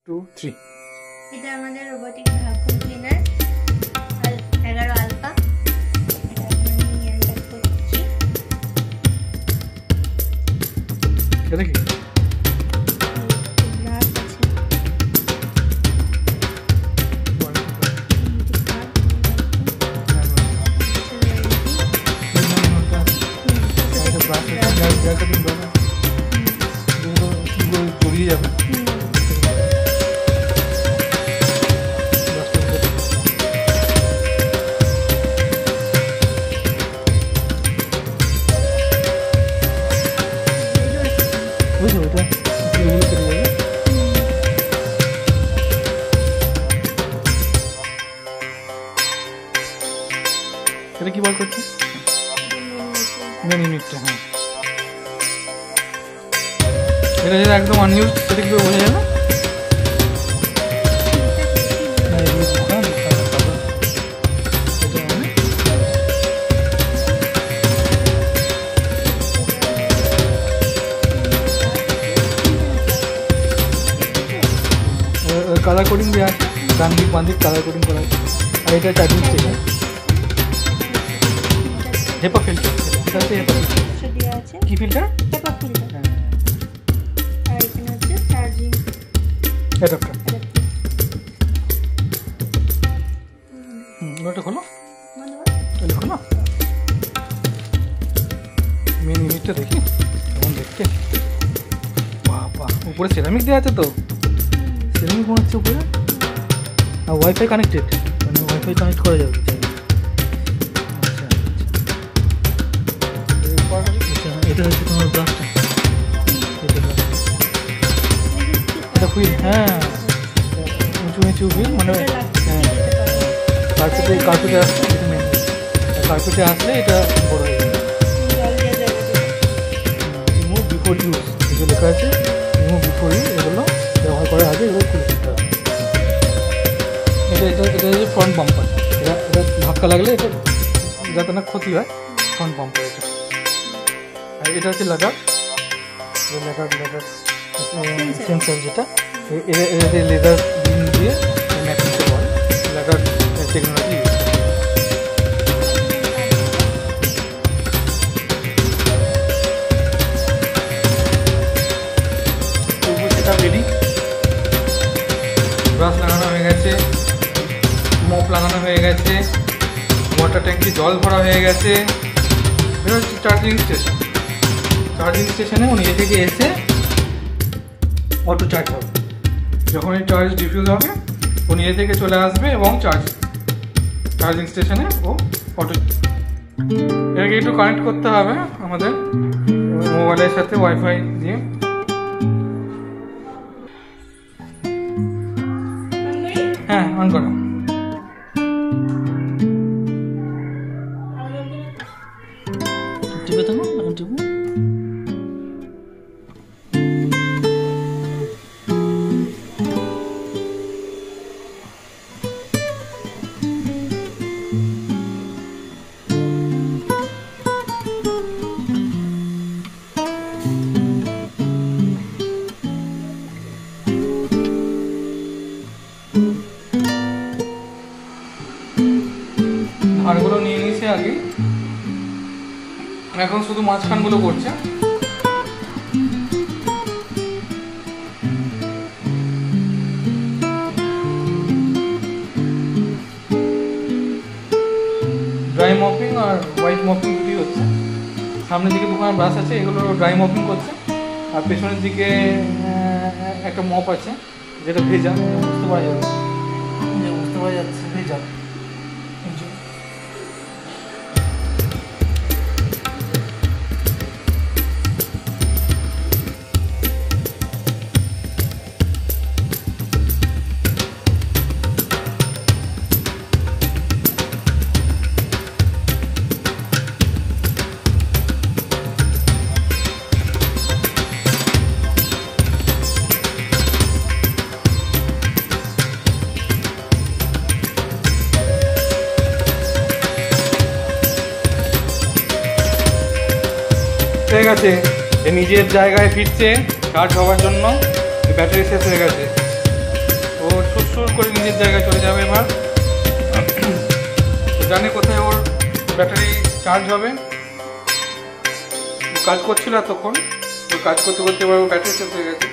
2 3 এটা আমাদের robotic vacuum cleaner 11 alpha. এটা আমি আনপ্যাক করছি। এটা কি গ্লাস আছে। জড়িয়ে যাবে। বুঝলো এটা এটা কি বল করছে মেন ইউনিটটা। হ্যাঁ এটা যেটা একদম আনইউজ সেটা কি বোঝা যায় না। কালার কোডিং দেওয়া আছে, ডান দিক বাম দিক কালার কোডিং করা আছে। আর এটা চার্জিং স্টেশন, হেপা ফিল্টার। এটা হচ্ছে হেপা ফিল্টার। কি ফিল্টার? হেপা ফিল্টার। আর এখানে হচ্ছে চার্জিং অ্যাডাপ্টার। ওটা খোলো, এটা খোলো। মেন ইউনিটটা দেখি কেমন দেখতে। বাবা উপরে সেরামিক দেওয়া আছে তো, সেরামিক মনে হচ্ছে উপরে। আর ওয়াইফাই কানেক্টেড, মানে ওয়াইফাই কানেক্ট করা যাবে। এটা হচ্ছে তোমার ব্রাশটা, এটা হুইল। হ্যাঁ উঁচু উঁচু হুইল, মানে হ্যাঁ কার্পেটে আসলে এটা মেন, কার্পেটে আসলে এটা বড় হয়ে যাবে। রিমুভ বিফোর ইউজ এগুলো লেখা আছে, রিমুভ বিফোর ইউজ। এগুলো ব্যবহার করার আগে এগুলো খুলে দিতে হবে। এটা এটা এটা হচ্ছে ফ্রন্ট বাম্পার। এটা এটা ধাক্কা লাগলে এটা যাতে না ক্ষতি হয়, ফ্রন্ট বাম্পার এটা। আর এটা হচ্ছে লাগার সেন্সার, যেটা এটা লেদার বিন দিয়ে ম্যাপিংটা করে লাগার টেকনোলজি। সেটা রেডি, ব্রাশ লাগানো হয়ে গেছে, মপ লাগানো হয়ে গেছে, ওয়াটার ট্যাঙ্কি জল ভরা হয়ে গেছে। এটা হচ্ছে চার্জিং স্টেশন। চার্জিং স্টেশনে ও নিজে থেকে এসে অটো চার্জ হবে। যখন এই চার্জ ডিফিউজ হবে ও নিজে থেকে চলে আসবে এবং চার্জিং স্টেশনে ও অটো। এটাকে একটু কানেক্ট করতে হবে আমাদের মোবাইলের সাথে ওয়াইফাই দিয়ে। হ্যাঁ অন করো। টিপে থাকো, টিপে। ধারগুলো নিয়ে নিয়েছে আগে, এখন শুধু মাঝখানগুলো করছে। ড্রাই মপিং আর হোয়াইট মপিং দুটি হচ্ছে। সামনের দিকে দুখানা ব্রাশ আছে, এগুলো ড্রাই মপিং করছে। আর পেছনের দিকে একটা মপ আছে যেটা ভেজা, বুঝতে পারা যাচ্ছে ভেজা। হয়ে গেছে, নিজের জায়গায় ফিরছে চার্জ হওয়ার জন্য। ব্যাটারি শেষ হয়ে গেছে। জায়গায় চলে যাবে এবার। জানে কোথায় ওর ব্যাটারি চার্জ হবে। ও কাজ করছিল এতক্ষণ, তো কাজ করতে করতে এবার ওর ব্যাটারি শেষ হয়ে গেছে।